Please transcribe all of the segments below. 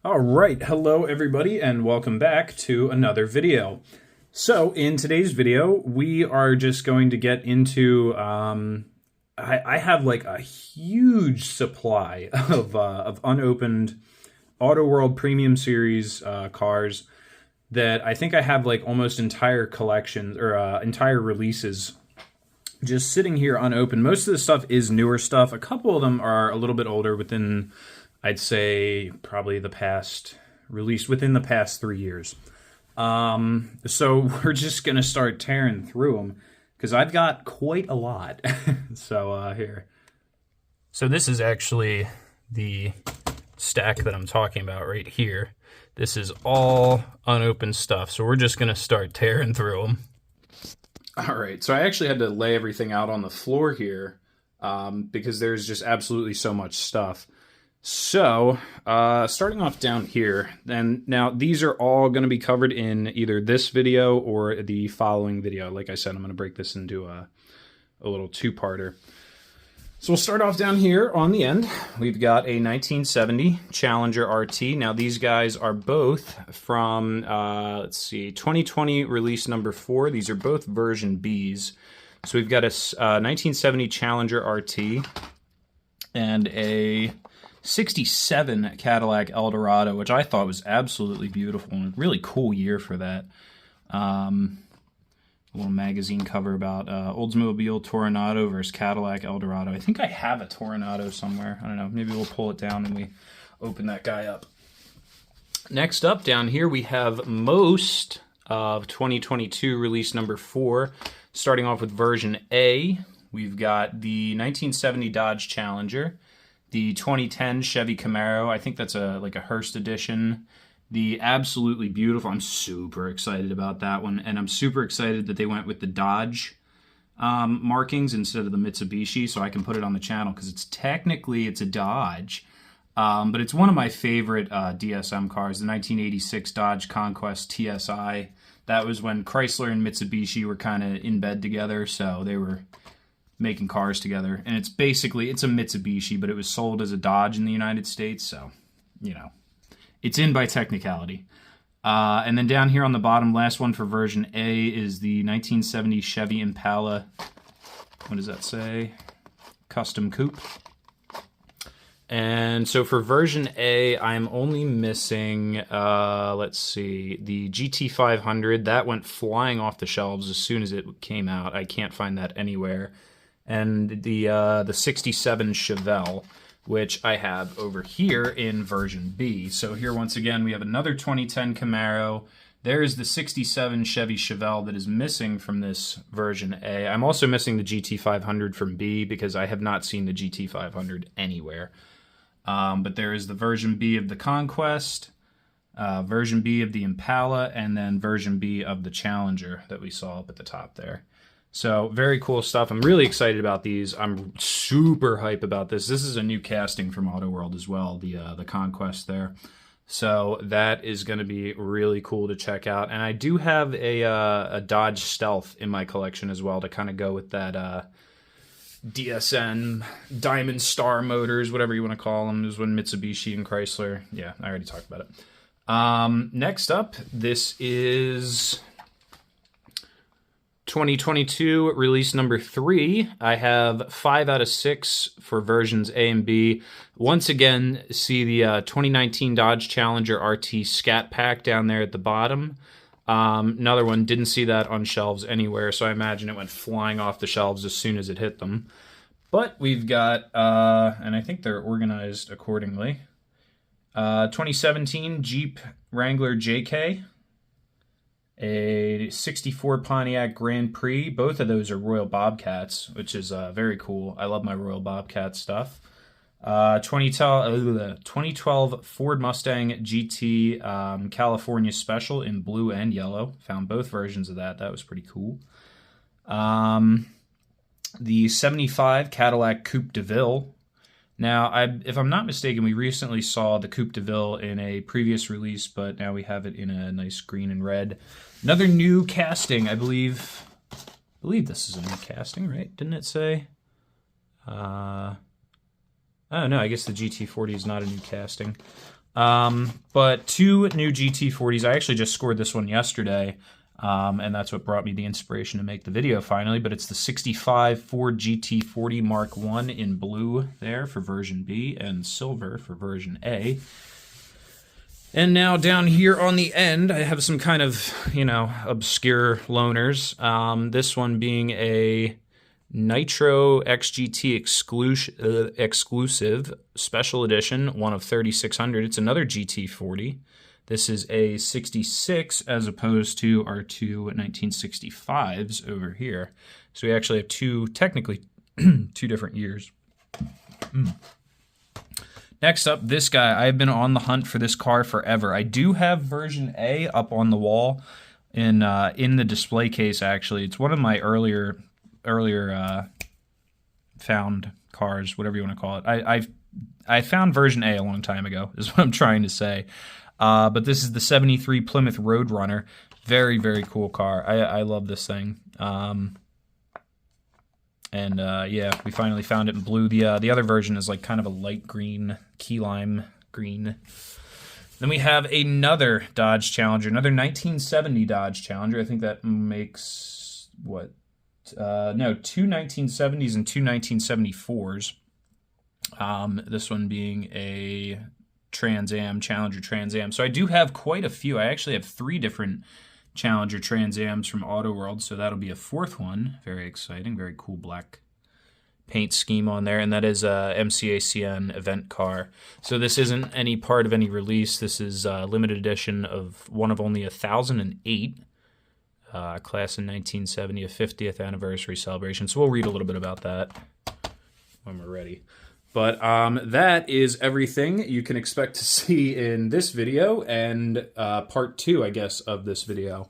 All right, hello everybody and welcome back to another video. So in today's video, we are just going to get into, I have like a huge supply of unopened AutoWorld Premium Series cars that I think I have like almost entire collections or entire releases just sitting here unopened. Most of the stuff is newer stuff. A couple of them are a little bit older within, I'd say, probably released within the past 3 years. So we're just going to start tearing through them because I've got quite a lot. So here. So this is actually the stack that I'm talking about right here. This is all unopened stuff. So we're just going to start tearing through them. All right, so I actually had to lay everything out on the floor here because there's just absolutely so much stuff. So, starting off down here, and now these are all going to be covered in either this video or the following video. Like I said, I'm going to break this into a little two-parter. So we'll start off down here on the end. We've got a 1970 Challenger RT. Now these guys are both from, let's see, 2020 release number 4. These are both version Bs. So we've got a 1970 Challenger RT and a 67 Cadillac Eldorado, which I thought was absolutely beautiful and a really cool year for that. A little magazine cover about Oldsmobile Toronado versus Cadillac Eldorado. I think I have a Toronado somewhere. I don't know. Maybe we'll pull it down and we open that guy up. Next up down here, we have most of 2022 release number 4. Starting off with version A, we've got the 1970 Dodge Challenger, the 2010 Chevy Camaro. I think that's like a Hearst edition. The absolutely beautiful, I'm super excited about that one, and I'm super excited that they went with the Dodge markings instead of the Mitsubishi, so I can put it on the channel, because it's a Dodge, but it's one of my favorite DSM cars, the 1986 Dodge Conquest TSI. That was when Chrysler and Mitsubishi were kind of in bed together, so they were making cars together, and it's a Mitsubishi, but it was sold as a Dodge in the United States, so, you know. It's in by technicality. And then down here on the bottom, last one for version A is the 1970 Chevy Impala. What does that say? Custom Coupe. And so for version A, I'm only missing, let's see, the GT500. That went flying off the shelves as soon as it came out. I can't find that anywhere. And the 67 Chevelle, which I have over here in version B. So here, once again, we have another 2010 Camaro. There's the 67 Chevy Chevelle that is missing from this version A. I'm also missing the GT500 from B because I have not seen the GT500 anywhere. But there is the version B of the Conquest, version B of the Impala, and then version B of the Challenger that we saw up at the top there. So, very cool stuff. I'm really excited about these. I'm super hype about this. This is a new casting from AutoWorld as well, the Conquest there. So, that is going to be really cool to check out. And I do have a Dodge Stealth in my collection as well to kind of go with that DSN, Diamond Star Motors, whatever you want to call them. It was when Mitsubishi and Chrysler. Yeah, I already talked about it. Next up, this is 2022 release number 3. I have 5 out of 6 for versions A and B. Once again, see the 2019 Dodge Challenger RT Scat Pack down there at the bottom. Another one, didn't see that on shelves anywhere, so I imagine it went flying off the shelves as soon as it hit them. But we've got, and I think they're organized accordingly, 2017 Jeep Wrangler JK, a 64 Pontiac Grand Prix. Both of those are Royal Bobcats, which is very cool. I love my Royal Bobcat stuff. 2012 Ford Mustang GT California Special in blue and yellow. Found both versions of that. That was pretty cool. The 75 Cadillac Coupe de Ville. Now, if I'm not mistaken, we recently saw the Coupe de Ville in a previous release, but now we have it in a nice green and red. Another new casting, I believe this is a new casting, right? Didn't it say? Oh, no, I guess the GT40 is not a new casting. But two new GT40s. I actually just scored this one yesterday, and that's what brought me the inspiration to make the video finally. But it's the 65 Ford GT40 Mark I in blue there for version B and silver for version A. And now down here on the end, I have some kind of, obscure loaners. This one being a Nitro XGT exclusive special edition, one of 3,600. It's another GT40. This is a 66 as opposed to our two 1965s over here. So we actually have technically two different years. Next up, this guy. I've been on the hunt for this car forever. I do have version A up on the wall in the display case, actually. It's one of my earlier found cars, whatever you want to call it. I found version A a long time ago, is what I'm trying to say. But this is the 73 Plymouth Roadrunner. Very, very cool car. I love this thing. Yeah, we finally found it in blue. The other version is like kind of a light green, key lime green. Then we have another Dodge Challenger, another 1970 Dodge Challenger. I think that makes, what? No, two 1970s and two 1974s. This one being a Trans Am, Challenger Trans Am. So I do have quite a few. I actually have 3 different Challenger Trans Ams from AutoWorld, so that'll be a 4th one. Very exciting, very cool black paint scheme on there, and that is a MCACN event car. So this isn't any part of any release. This is a limited edition of one of only 1,008. Class in 1970, a 50th anniversary celebration. So we'll read a little bit about that when we're ready. But that is everything you can expect to see in this video and part 2, I guess, of this video.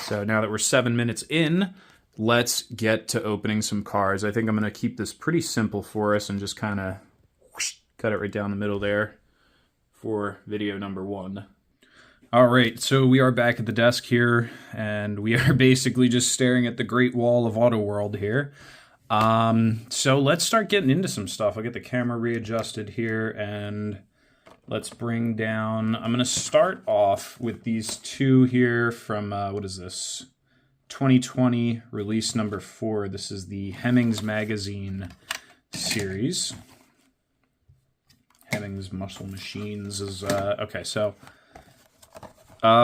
So now that we're 7 minutes in, let's get to opening some cars. I think I'm going to keep this pretty simple for us and just kind of cut it right down the middle there for video number 1. All right, so we are back at the desk here, and we are basically just staring at the Great Wall of AutoWorld here. So let's start getting into some stuff. I'll get the camera readjusted here, and let's bring down... I'm going to start off with these two here from, what is this? 2020 release number 4. This is the Hemmings Magazine series. Hemmings Muscle Machines is... okay, so...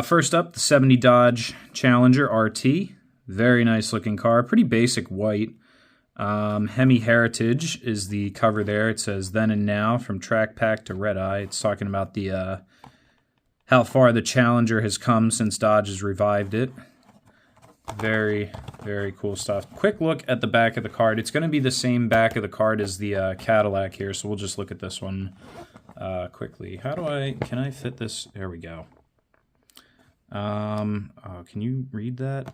first up, the 70 Dodge Challenger RT. Very nice looking car. Pretty basic white. Hemi Heritage is the cover there. It says Then and Now, from Track Pack to Red Eye. It's talking about the how far the Challenger has come since Dodge has revived it. Very, very cool stuff. Quick look at the back of the card. It's going to be the same back of the card as the Cadillac here, so we'll just look at this one quickly. Can I fit this? There we go. Oh, can you read that?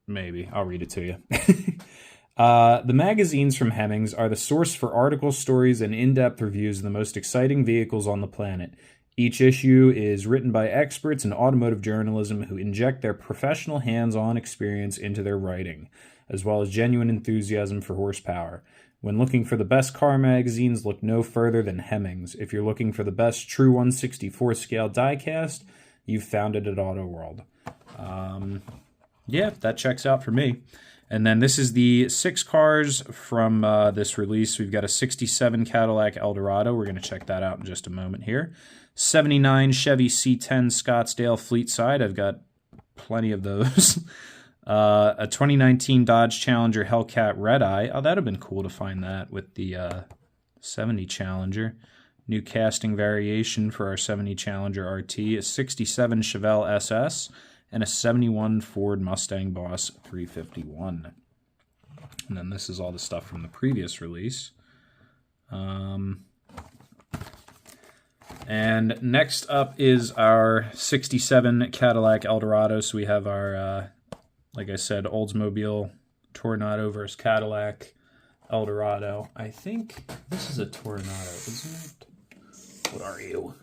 Maybe. I'll read it to you. The magazines from Hemmings are the source for articles, stories, and in-depth reviews of the most exciting vehicles on the planet. Each issue is written by experts in automotive journalism who inject their professional hands-on experience into their writing, as well as genuine enthusiasm for horsepower. When looking for the best car magazines, look no further than Hemmings. If you're looking for the best true 1/64 scale diecast, you've found it at AutoWorld. Yeah, that checks out for me. And then this is the 6 cars from this release. We've got a 67 Cadillac Eldorado. We're going to check that out in just a moment here. 79 Chevy C10 Scottsdale Fleetside. I've got plenty of those. A 2019 Dodge Challenger Hellcat Red Eye. Oh, that would have been cool to find that with the 70 Challenger. New casting variation for our 70 Challenger RT. A 67 Chevelle SS. And a 71 Ford Mustang Boss 351. And then this is all the stuff from the previous release. And next up is our 67 Cadillac Eldorado. So we have our, like I said, Oldsmobile Tornado versus Cadillac Eldorado. I think this is a Tornado, isn't it? What are you?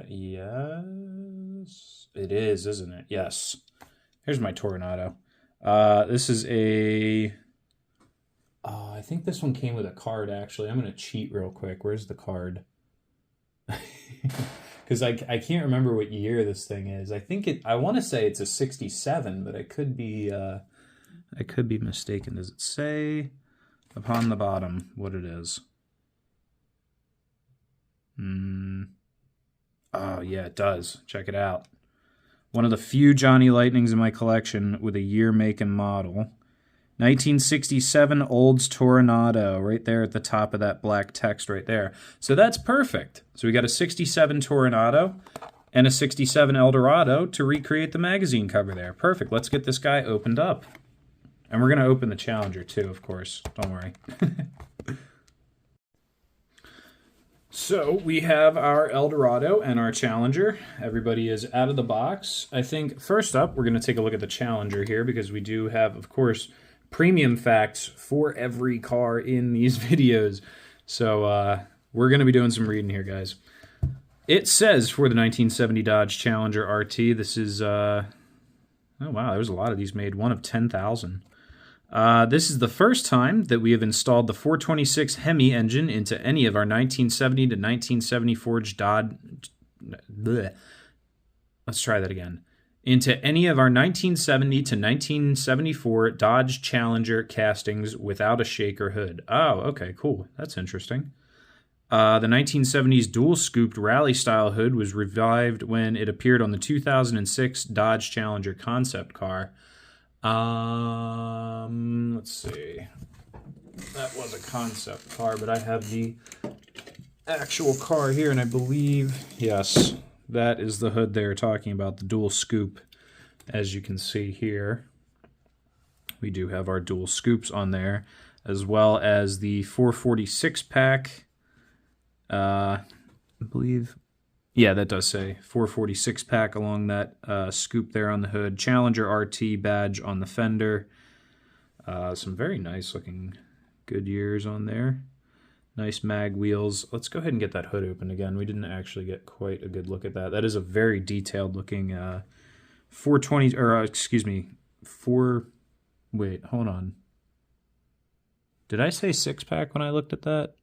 Yes, it is, isn't it? Yes. Here's my Tornado. This is a... Oh, I think this one came with a card, actually. I'm going to cheat real quick. Where's the card? Because I can't remember what year this thing is. I want to say it's a 67, but I could be mistaken. Does it say upon the bottom what it is? Oh, yeah, it does. Check it out. One of the few Johnny Lightnings in my collection with a year, make, and model. 1967 Olds Toronado, right there at the top of that black text right there. So that's perfect. So we got a 67 Toronado and a 67 Eldorado to recreate the magazine cover there. Perfect. Let's get this guy opened up. And we're going to open the Challenger too, of course. Don't worry. So we have our Eldorado and our Challenger. Everybody is out of the box. I think first up, we're going to take a look at the Challenger here because we do have, of course, premium facts for every car in these videos. So we're going to be doing some reading here, guys. It says for the 1970 Dodge Challenger RT, this is, oh wow, there's a lot of these made, one of 10,000. This is the first time that we have installed the 426 Hemi engine into any of our 1970 to 1970 forged Dodge... Let's try that again. Into any of our 1970 to 1974 Dodge Challenger castings without a shaker hood. Oh, okay, cool. That's interesting. The 1970s dual-scooped rally-style hood was revived when it appeared on the 2006 Dodge Challenger concept car. Let's see. That was a concept car, but I have the actual car here, and I believe, yes, that is the hood they're talking about, the dual scoop. As you can see here, we do have our dual scoops on there, as well as the 446 pack. I believe, yeah, that does say 446 pack along that scoop there on the hood. Challenger RT badge on the fender. Some very nice looking Goodyears on there. Nice mag wheels. Let's go ahead and get that hood open again. We didn't actually get quite a good look at that. That is a very detailed looking 420, or excuse me, wait, hold on. Did I say 6-pack when I looked at that?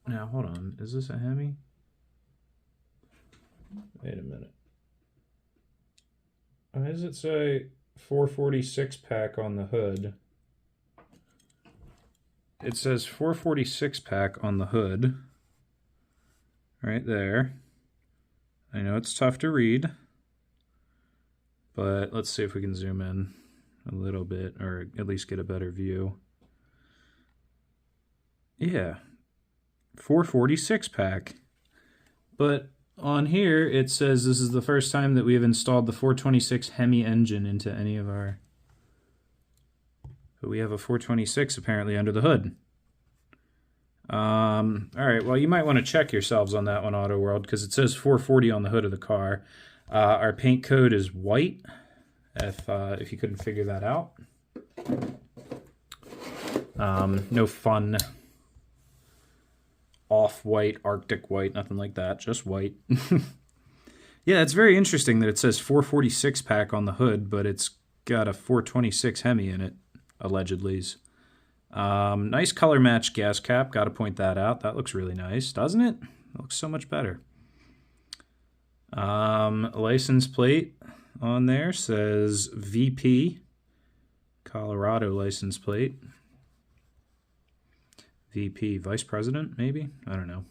Now, hold on. Is this a Hemi? Wait a minute. Why does it say 446 pack on the hood? It says 446 pack on the hood. Right there. I know it's tough to read, but let's see if we can zoom in a little bit, or at least get a better view. Yeah. 446 pack. But on here, it says this is the first time that we have installed the 426 Hemi engine into any of our... But we have a 426 apparently under the hood. All right, well, you might want to check yourselves on that one, AutoWorld, because it says 440 on the hood of the car. Our paint code is white, if you couldn't figure that out. No fun off-white, Arctic white, nothing like that, just white. Yeah, it's very interesting that it says 446 pack on the hood, but it's got a 426 Hemi in it, allegedly. Nice color match gas cap, gotta point that out. That looks really nice, doesn't it? It looks so much better. License plate on there says VP, Colorado license plate. VP, Vice President, maybe? I don't know.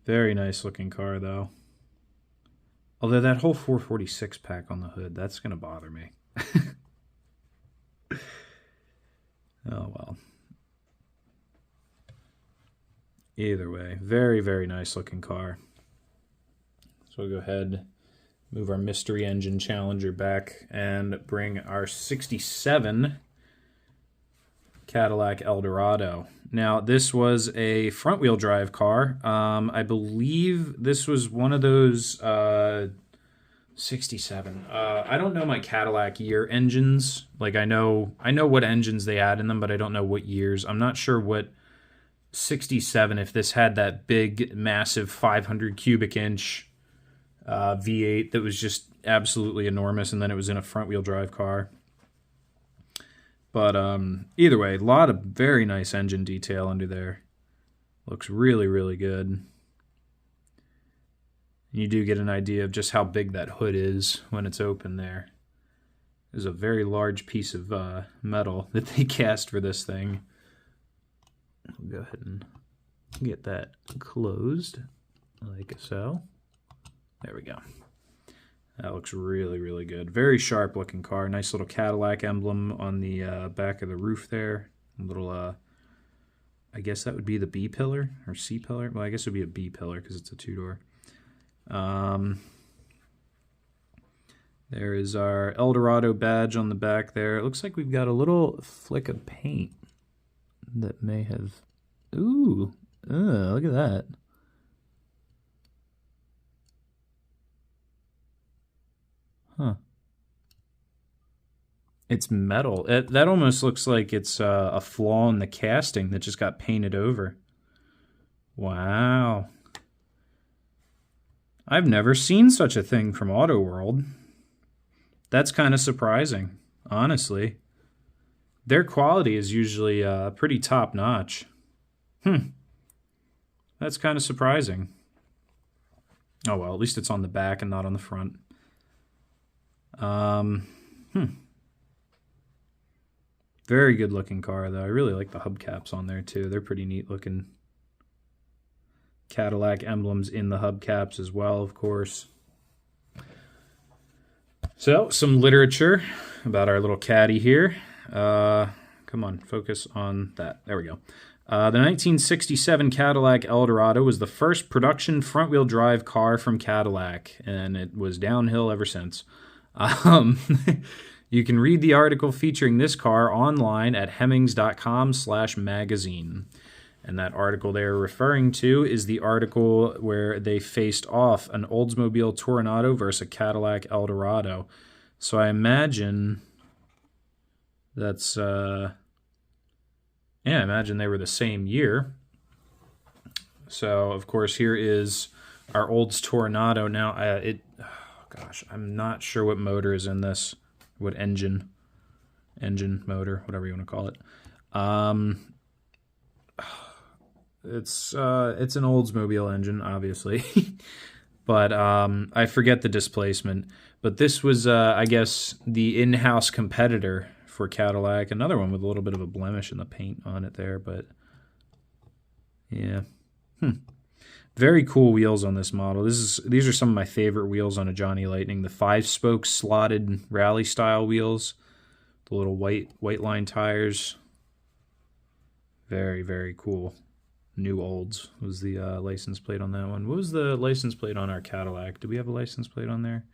Very nice looking car, though. Although that whole 446 pack on the hood, that's going to bother me. Oh, well. Either way, very, very nice looking car. So we'll go ahead, move our mystery engine Challenger back, and bring our 67 Cadillac Eldorado. Now, this was a front-wheel drive car. I believe this was one of those 67. I don't know my Cadillac year engines. Like, I know what engines they had in them, but I don't know what years. I'm not sure what 67, if this had that big, massive 500 cubic inch V8 that was just absolutely enormous, and then it was in a front-wheel drive car. But either way, a lot of very nice engine detail under there. Looks really, really good. You do get an idea of just how big that hood is when it's open there. There's a very large piece of metal that they cast for this thing. We'll go ahead and get that closed like so. There we go. That looks really, really good. Very sharp looking car. Nice little Cadillac emblem on the back of the roof there. A little, I guess that would be the B pillar or C pillar. Well, I guess it would be a B pillar because it's a two-door. There is our Eldorado badge on the back there. It looks like we've got a little flick of paint that may have... Ooh, look at that. Huh. It's metal. That almost looks like it's a flaw in the casting that just got painted over. Wow. I've never seen such a thing from AutoWorld. That's kind of surprising, honestly. Their quality is usually pretty top-notch. That's kind of surprising. Oh well, at least it's on the back and not on the front. Very good looking car, though. I really like the hubcaps on there, too. They're pretty neat looking. Cadillac emblems in the hubcaps as well, of course. So, some literature about our little caddy here. Come on, focus on that. There we go. The 1967 Cadillac Eldorado was the first production front-wheel drive car from Cadillac, and it was downhill ever since. You can read the article featuring this car online at hemmings.com/magazine. And that article they're referring to is the article where they faced off an Oldsmobile Toronado versus a Cadillac Eldorado. So I imagine that's, I imagine they were the same year. So, of course, here is our Olds Toronado. Now, gosh, I'm not sure what motor is in this. What engine, motor, whatever you want to call it. It's an Oldsmobile engine, obviously, but I forget the displacement. But this was, I guess, the in-house competitor for Cadillac. Another one with a little bit of a blemish in the paint on it there, but yeah. Very cool wheels on this model. These are some of my favorite wheels on a Johnny Lightning. The 5-spoke slotted rally style wheels, the little white line tires. Very, very cool. New Olds was the license plate on that one. What was the license plate on our Cadillac? Do we have a license plate on there?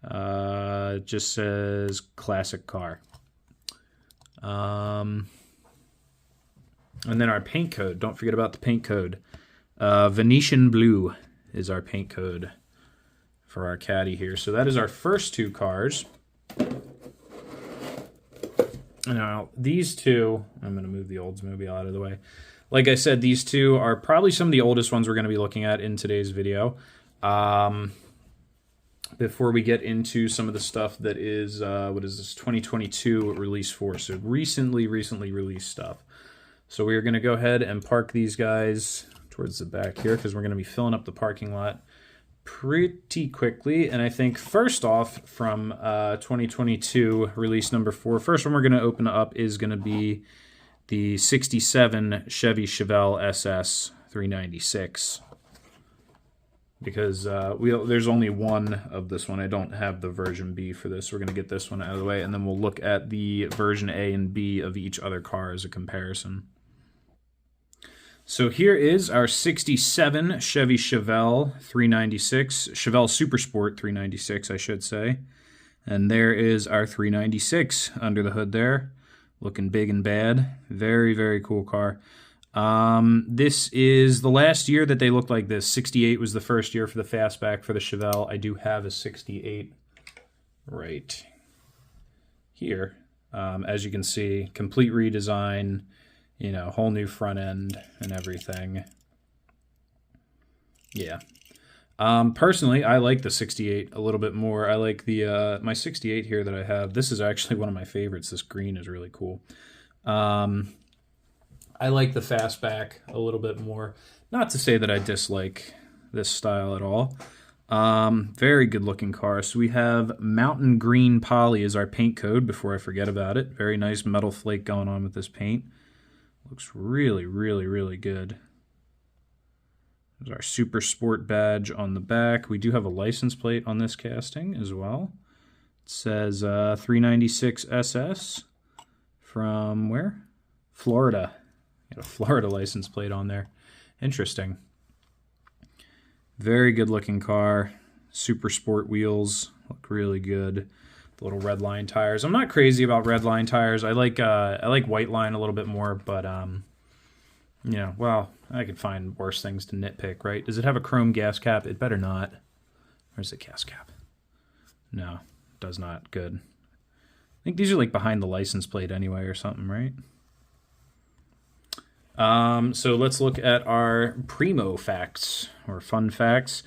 It just says classic car. And then our paint code. Don't forget about the paint code. Venetian Blue is our paint code for our caddy here. So that is our first two cars. Now, these two, I'm going to move the Oldsmobile out of the way. Like I said, these two are probably some of the oldest ones we're going to be looking at in today's video. Before we get into some of the stuff that is, what is this, 2022 release for, so recently released stuff. So we are going to go ahead and park these guys towards the back here because we're going to be filling up the parking lot pretty quickly. And I think first off from 2022 release number 4, first one we're going to open up is going to be the 67 Chevy Chevelle SS 396. Because there's only one of this one. I don't have the version B for this. We're going to get this one out of the way, and then we'll look at the version A and B of each other car as a comparison. So here is our 67 Chevy Chevelle 396, Chevelle Supersport 396, I should say. And there is our 396 under the hood there, looking big and bad. Very, very cool car. This is the last year that they looked like this. 68 was the first year for the fastback for the Chevelle. I do have a 68 right here. As you can see, complete redesign, you know, whole new front end and everything. Yeah. Personally, I like the 68 a little bit more. I like the my 68 here that I have. This is actually one of my favorites. This green is really cool. I like the fastback a little bit more. Not to say that I dislike this style at all. Very good looking car. So we have Mountain Green Poly as our paint code before I forget about it. Very nice metal flake going on with this paint. Looks really, really, really good. There's our Super Sport badge on the back. We do have a license plate on this casting as well. It says 396 SS from where? Florida. Got a Florida license plate on there. Interesting. Very good looking car. Super Sport wheels. Look really good. The little red line tires. I'm not crazy about red line tires. I like white line a little bit more, but you know, well, I could find worse things to nitpick, right? Does it have a chrome gas cap? It better not. Where's the gas cap? No, it does not. Good. I think these are like behind the license plate anyway or something, right? So let's look at our primo facts or fun facts.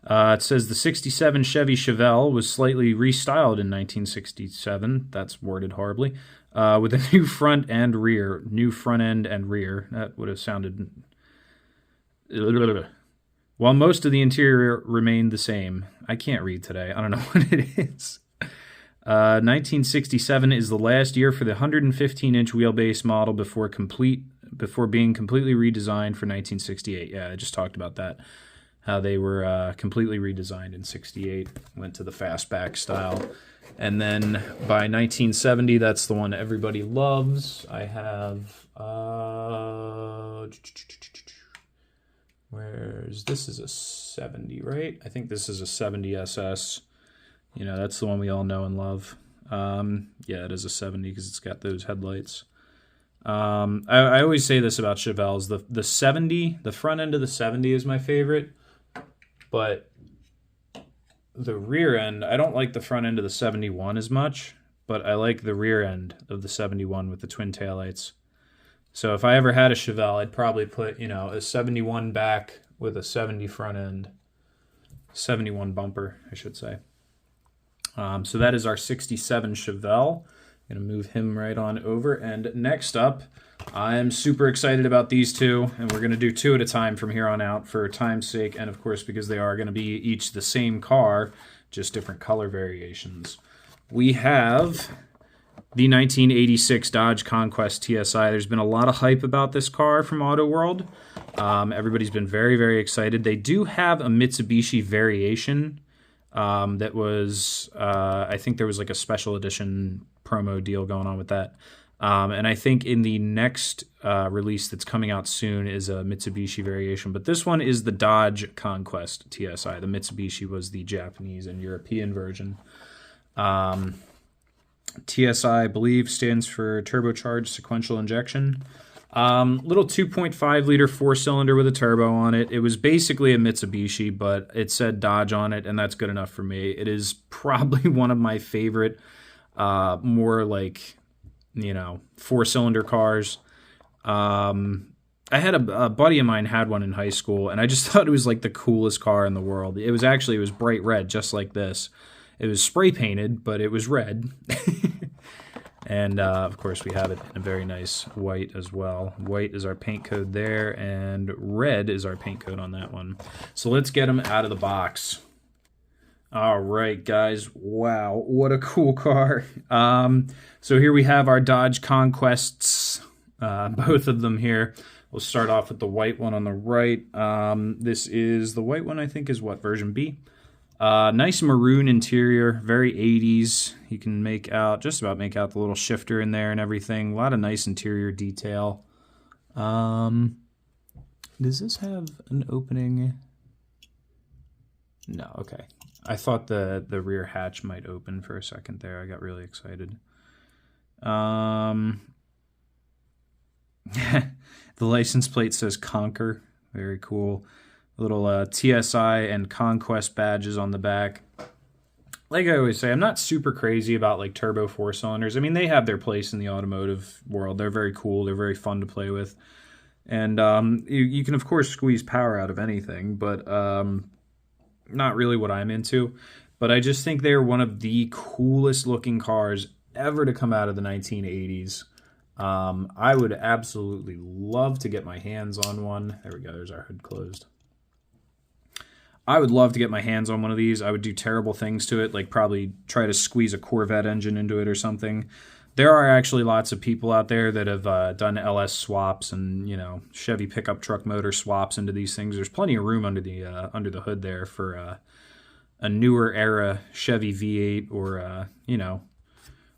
It says the 67 Chevy Chevelle was slightly restyled in 1967. That's worded horribly. With a new front and rear. New front end and rear. That would have sounded... While most of the interior remained the same. I can't read today. I don't know what it is. 1967 is the last year for the 115-inch wheelbase model before being completely redesigned for 1968. Yeah, I just talked about that. How they were completely redesigned in 68. Went to the fastback style. And then by 1970, that's the one everybody loves. I have... this is a 70, right? I think this is a 70 SS. You know, that's the one we all know and love. Yeah, it is a 70 because it's got those headlights. I always say this about Chevelles. The 70, the front end of the 70 is my favorite. But the rear end, I don't like the front end of the 71 as much. But I like the rear end of the 71 with the twin taillights. So if I ever had a Chevelle, I'd probably put, you know, a 71 back with a 70 front end. 71 bumper, I should say. So that is our 67 Chevelle. I'm going to move him right on over. And next up, I'm super excited about these two. And we're going to do two at a time from here on out for time's sake. And of course, because they are going to be each the same car, just different color variations. We have the 1986 Dodge Conquest TSI. There's been a lot of hype about this car from AutoWorld. Everybody's been very, very excited. They do have a Mitsubishi variation that was, I think there was like a special edition promo deal going on with that. And I think in the next release that's coming out soon is a Mitsubishi variation. But this one is the Dodge Conquest TSI. The Mitsubishi was the Japanese and European version. TSI, I believe, stands for turbocharged sequential injection. Little 2.5 liter 4-cylinder with a turbo on it. It was basically a Mitsubishi, but it said Dodge on it, and that's good enough for me. It is probably one of my favorite, more like, you know, 4-cylinder cars. I had a buddy of mine had one in high school, and I just thought it was like the coolest car in the world. It was bright red, just like this. It was spray painted, but it was red. And, of course, we have it in a very nice white as well. White is our paint code there, and red is our paint code on that one. So let's get them out of the box. All right, guys. Wow, what a cool car. So here we have our Dodge Conquests, both of them here. We'll start off with the white one on the right. This is the white one, I think, is what, version B? Nice maroon interior, very 80s. You can just about make out the little shifter in there and everything. A lot of nice interior detail. Does this have an opening? No, okay. I thought the rear hatch might open for a second there. I got really excited. The license plate says Conquer. Very cool. Little TSI and Conquest badges on the back. Like I always say, I'm not super crazy about like turbo 4-cylinders. I mean, they have their place in the automotive world. They're very cool. They're very fun to play with. And you can, of course, squeeze power out of anything. But not really what I'm into, but I just think they're one of the coolest looking cars ever to come out of the 1980s. I would absolutely love to get my hands on one. There we go, there's our hood closed. I would love to get my hands on one of these. I would do terrible things to it, like probably try to squeeze a Corvette engine into it or something. There are actually lots of people out there that have done LS swaps and, Chevy pickup truck motor swaps into these things. There's plenty of room under the hood there for a newer era Chevy V8 or,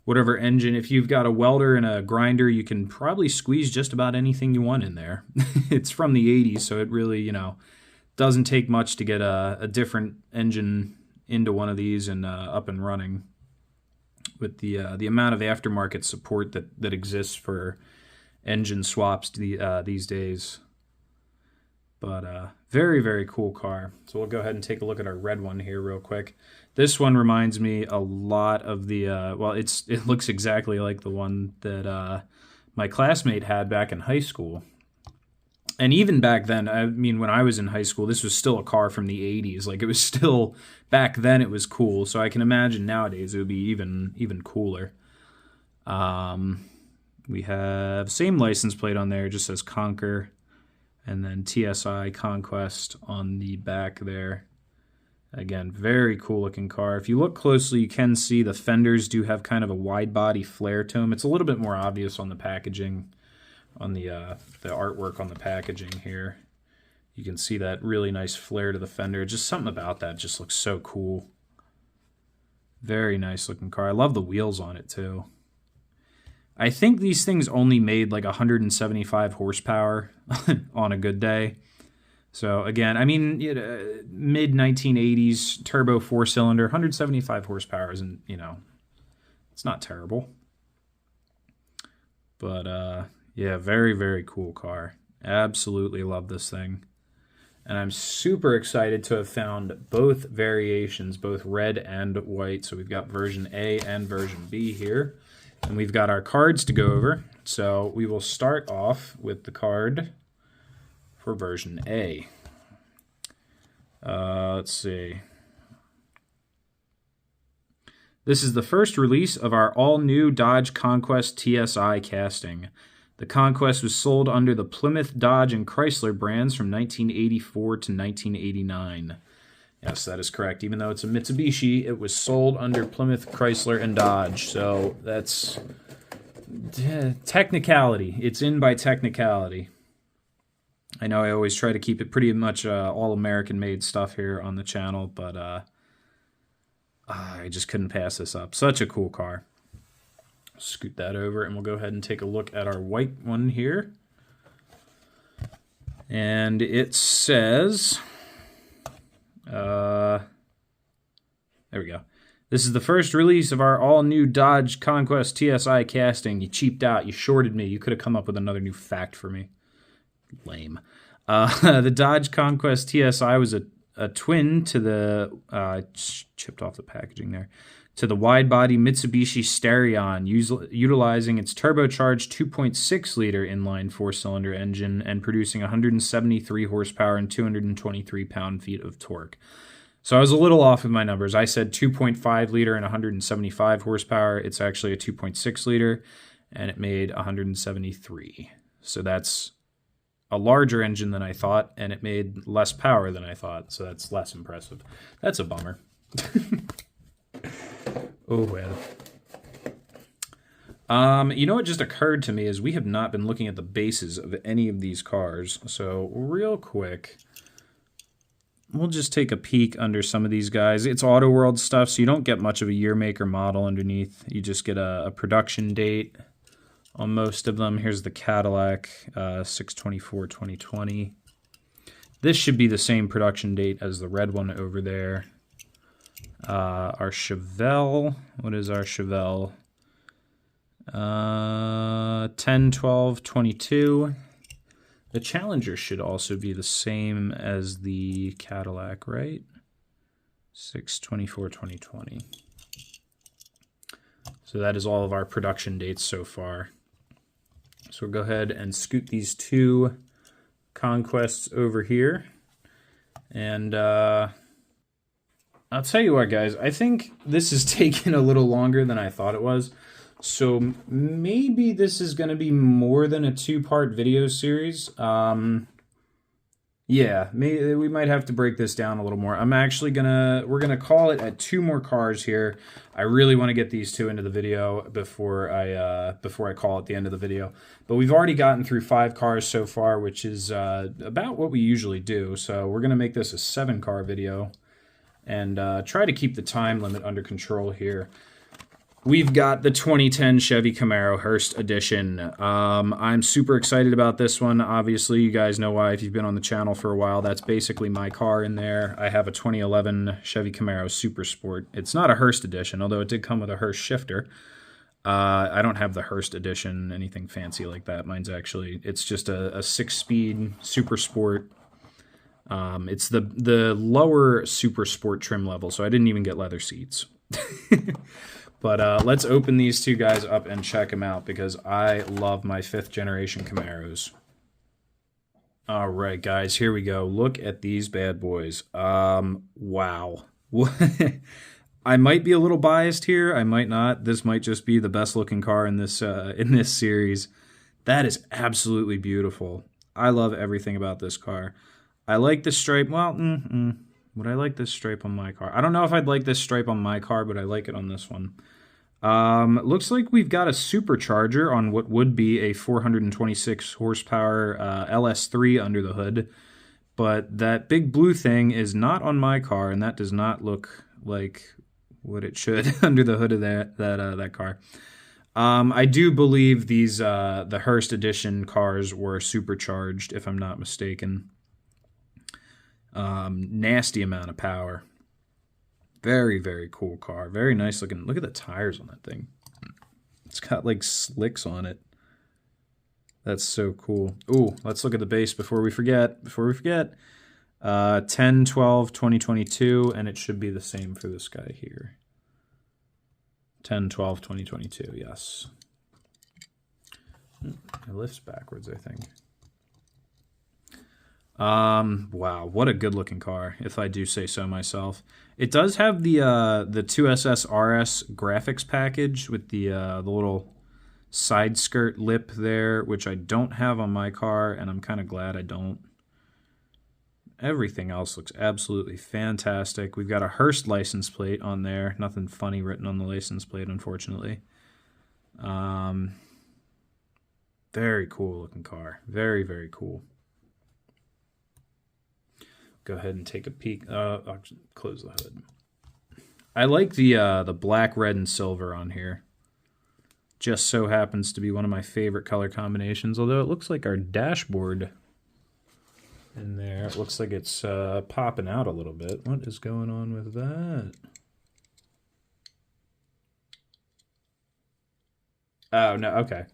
whatever engine. If you've got a welder and a grinder, you can probably squeeze just about anything you want in there. It's from the 80s, so it really, doesn't take much to get a different engine into one of these and up and running with the amount of aftermarket support that exists for engine swaps these days. But very, very cool car. So we'll go ahead and take a look at our red one here real quick. This one reminds me a lot of the, it looks exactly like the one that my classmate had back in high school. And even back then, I mean, when I was in high school, this was still a car from the 80s. Like, it was still, back then it was cool. So I can imagine nowadays it would be even cooler. We have same license plate on there, just says Conquer. And then TSI Conquest on the back there. Again, very cool looking car. If you look closely, you can see the fenders do have kind of a wide body flare to them. It's a little bit more obvious on the packaging. On the artwork on the packaging here, you can see that really nice flare to the fender. Just something about that just looks so cool. Very nice looking car. I love the wheels on it too. I think these things only made like 175 horsepower on a good day. So again, I mean, mid 1980s turbo 4-cylinder, 175 horsepower isn't, it's not terrible. But yeah, very, very cool car. Absolutely love this thing. And I'm super excited to have found both variations, both red and white. So we've got version A and version B here. And we've got our cards to go over. So we will start off with the card for version A. Let's see. This is the first release of our all-new Dodge Conquest TSI casting. The Conquest was sold under the Plymouth, Dodge, and Chrysler brands from 1984 to 1989. Yes, that is correct. Even though it's a Mitsubishi, it was sold under Plymouth, Chrysler, and Dodge. So that's technicality. It's in by technicality. I know I always try to keep it pretty much all American-made stuff here on the channel, but I just couldn't pass this up. Such a cool car. Scoot that over and we'll go ahead and take a look at our white one here. And it says, there we go. This is the first release of our all-new Dodge Conquest TSI casting. You cheaped out. You shorted me. You could have come up with another new fact for me. Lame. The Dodge Conquest TSI was a twin to the, chipped off the packaging there, to the wide-body Mitsubishi Starion, utilizing its turbocharged 2.6-liter inline 4-cylinder engine and producing 173 horsepower and 223 pound-feet of torque. So I was a little off with my numbers. I said 2.5-liter and 175 horsepower. It's actually a 2.6-liter, and it made 173. So that's a larger engine than I thought, and it made less power than I thought, so that's less impressive. That's a bummer. Oh, well. You know what just occurred to me is we have not been looking at the bases of any of these cars. So real quick, we'll just take a peek under some of these guys. It's AutoWorld stuff, so you don't get much of a year, make, or model underneath. You just get a production date on most of them. Here's the Cadillac, 6/24/2020. This should be the same production date as the red one over there. Our Chevelle, what is our Chevelle? 10/12/22. The Challenger should also be the same as the Cadillac, right? 6/24/2020. So that is all of our production dates so far. So we'll go ahead and scoot these two Conquests over here. And I'll tell you what, guys. I think this is taking a little longer than I thought it was. So maybe this is going to be more than a two-part video series. Yeah, maybe we might have to break this down a little more. We're gonna call it at 2 more cars here. I really want to get these 2 into the video before I call it the end of the video. But we've already gotten through 5 cars so far, which is about what we usually do. So we're gonna make this a 7-car video and try to keep the time limit under control here. We've got the 2010 Chevy Camaro Hearst Edition. I'm super excited about this one. Obviously, you guys know why if you've been on the channel for a while. That's basically my car in there. I have a 2011 Chevy Camaro Super Sport. It's not a Hearst Edition, although it did come with a Hearst shifter. I don't have the Hearst Edition, anything fancy like that. It's just a 6-speed Super Sport. It's the lower Super Sport trim level, so I didn't even get leather seats. But let's open these 2 guys up and check them out because I love my 5th generation Camaros. All right, guys, here we go. Look at these bad boys. Wow. I might be a little biased here. I might not. This might just be the best looking car in this series. That is absolutely beautiful. I love everything about this car. I like the stripe. Well, would I like this stripe on my car? I don't know if I'd like this stripe on my car, but I like it on this one. Looks like we've got a supercharger on what would be a 426 horsepower LS3 under the hood. But that big blue thing is not on my car, and that does not look like what it should under the hood of that car. I do believe these the Hearst Edition cars were supercharged, if I'm not mistaken. Nasty amount of power. Very, very cool car. Very nice looking. Look at the tires on that thing. It's got like slicks on it. That's so cool. Ooh, let's look at the base before we forget. 10/12/2022, and it should be the same for this guy here. 10/12/2022, yes. It lifts backwards, I think. Wow, what a good looking car, if I do say so myself. It does have the 2SS RS graphics package with the little side skirt lip there, which I don't have on my car, and I'm kind of glad I don't. Everything else looks absolutely fantastic. We've got a Hearst license plate on there. Nothing funny written on the license plate, unfortunately. Very cool looking car. Very, very cool. Go ahead and take a peek. I'll close the hood. I like the black, red, and silver on here. Just so happens to be one of my favorite color combinations, although it looks like our dashboard in there, it looks like it's popping out a little bit. What is going on with that? Oh, no, okay.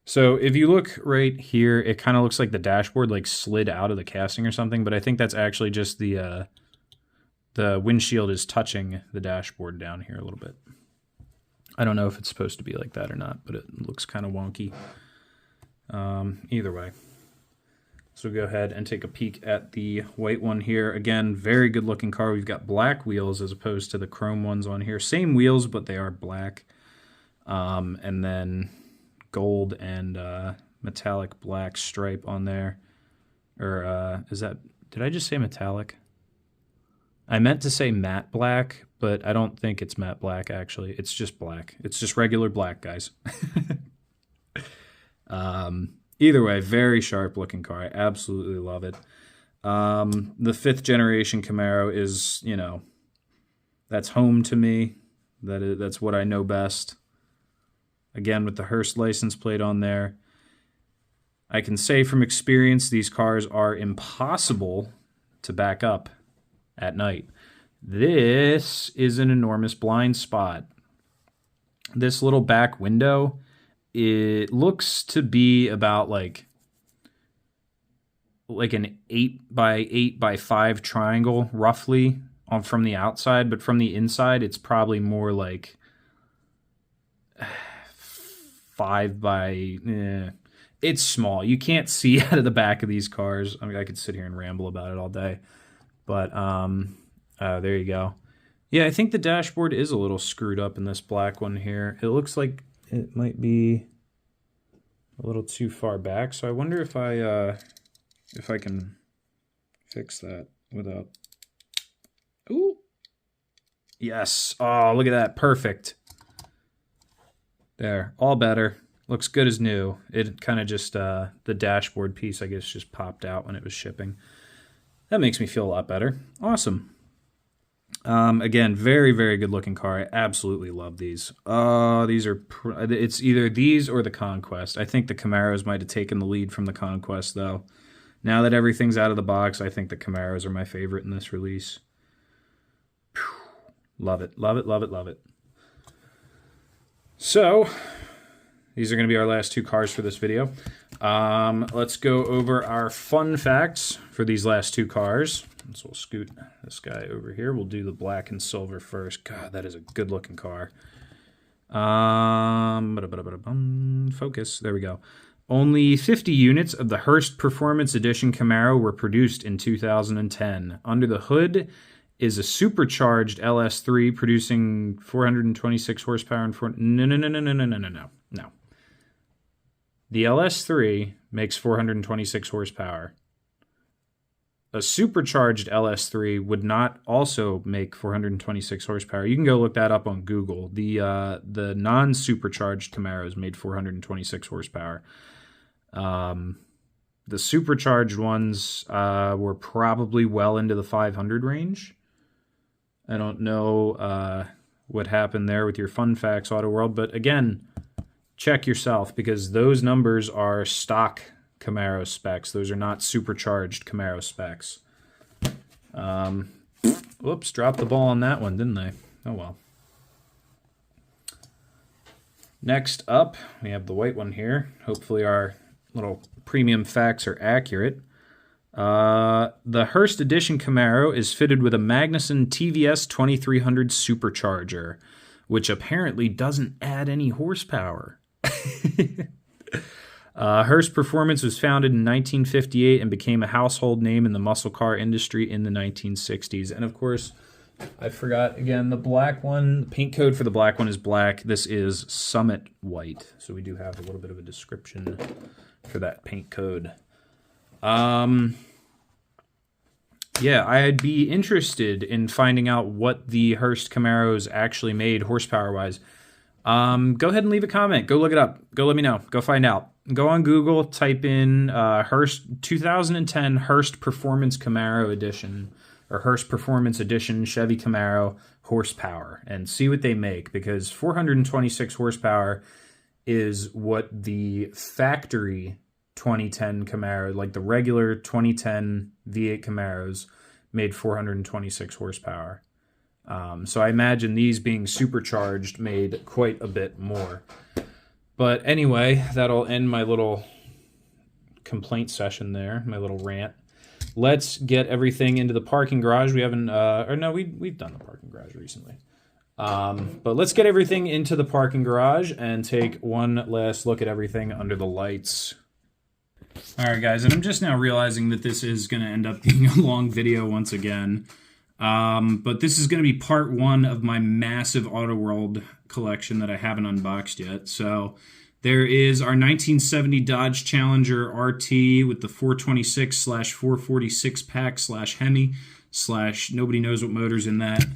So if you look right here, it kind of looks like the dashboard like slid out of the casting or something, but I think that's actually just the windshield is touching the dashboard down here a little bit. I don't know if it's supposed to be like that or not, but it looks kind of wonky. Either way. So go ahead and take a peek at the white one here. Again, very good looking car. We've got black wheels as opposed to the chrome ones on here. Same wheels, but they are black. And then gold and metallic black stripe on there. Or is that, did I just say metallic? I meant to say matte black, but I don't think it's matte black actually. It's just black. It's just regular black, guys. Either way, very sharp looking car. I absolutely love it. The 5th generation Camaro is, you know, that's home to me. That's what I know best. Again, with the Hearst license plate on there. I can say from experience, these cars are impossible to back up at night. This is an enormous blind spot. This little back window, it looks to be about like an 8x8x5 triangle, roughly, from the outside, but from the inside, it's probably more like 5 by... It's small. You can't see out of the back of these cars. I mean, I could sit here and ramble about it all day. But There you go. Yeah, I think the dashboard is a little screwed up in this black one here. It looks like it might be a little too far back, so I wonder if I can fix that without... Ooh! Yes! Oh, look at that. Perfect. There. All better. Looks good as new. It kind of just, the dashboard piece, I guess, just popped out when it was shipping. That makes me feel a lot better. Awesome. Again, very, very good looking car. I absolutely love these. These are, it's either these or the Conquest. I think the Camaros might have taken the lead from the Conquest, though. Now that everything's out of the box, I think the Camaros are my favorite in this release. Whew. Love it, love it, love it, love it. So, these are going to be our last two cars for this video. Let's go over our fun facts for these last two cars. So we'll scoot this guy over here. We'll do the black and silver first. God, that is a good looking car. Focus. There we go. Only 50 units of the Hearst Performance Edition Camaro were produced in 2010. Under the hood is a supercharged LS3 producing 426 horsepower and No. The LS3 makes 426 horsepower. A supercharged LS3 would not also make 426 horsepower. You can go look that up on Google. The non-supercharged Camaros made 426 horsepower. The supercharged ones were probably well into the 500 range. I don't know what happened there with your fun facts, AutoWorld, but again, check yourself because those numbers are stock Camaro specs. Those are not supercharged Camaro specs. Whoops, dropped the ball on that one, didn't they? Oh well. Next up, we have the white one here. Hopefully our little premium facts are accurate. The Hearst Edition Camaro is fitted with a Magnuson TVS 2300 supercharger, which apparently doesn't add any horsepower. Hearst Performance was founded in 1958 and became a household name in the muscle car industry in the 1960s. And of course, I forgot again, the black one, the paint code for the black one is black. This is Summit White. So we do have a little bit of a description for that paint code. Yeah, I'd be interested in finding out what the Hearst Camaros actually made horsepower-wise. Go ahead and leave a comment. Go look it up. Go let me know. Go find out. Go on Google, type in Hearst 2010 Hearst Performance Camaro Edition or Hearst Performance Edition Chevy Camaro horsepower and see what they make, because 426 horsepower is what the factory 2010 Camaro, like the regular 2010 V8 Camaros, made 426 horsepower. So I imagine these being supercharged made quite a bit more. But anyway, that'll end my little complaint session there, my little rant. Let's get everything into the parking garage. We haven't, or no, we've done the parking garage recently. But let's get everything into the parking garage and take one last look at everything under the lights. All right, guys, and I'm just now realizing that this is going to end up being a long video once again. But this is going to be part one of my massive AutoWorld collection that I haven't unboxed yet. So there is our 1970 Dodge Challenger RT with the 426/446 pack/Hemi/ nobody knows what motor's in that.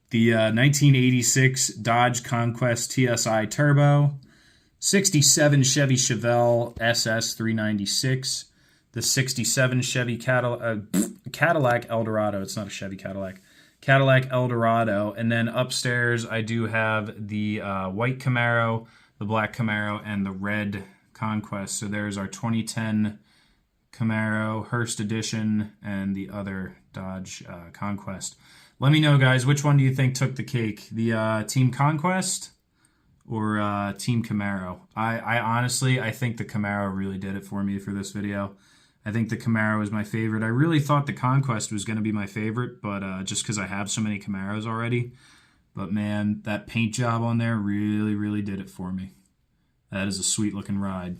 The 1986 Dodge Conquest TSI Turbo, 67 Chevy Chevelle SS 396, the 67 Chevy Cadillac Eldorado. It's not a Chevy Cadillac. Cadillac Eldorado. And then upstairs I do have the white Camaro, the black Camaro, and the red Conquest. So there's our 2010 Camaro, Hearst Edition, and the other Dodge Conquest. Let me know, guys, which one do you think took the cake? The Team Conquest or Team Camaro? I honestly, I think the Camaro really did it for me for this video. I think the Camaro was my favorite. I really thought the Conquest was going to be my favorite, but just because I have so many Camaros already. But man, that paint job on there really, really did it for me. That is a sweet looking ride.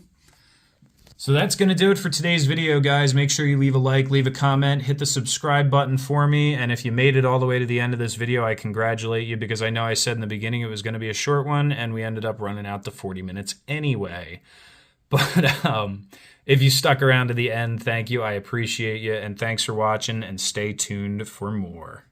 So that's going to do it for today's video, guys. Make sure you leave a like, leave a comment, hit the subscribe button for me. And if you made it all the way to the end of this video, I congratulate you, because I know I said in the beginning it was going to be a short one, and we ended up running out to 40 minutes anyway. But if you stuck around to the end, thank you. I appreciate you. And thanks for watching, and stay tuned for more.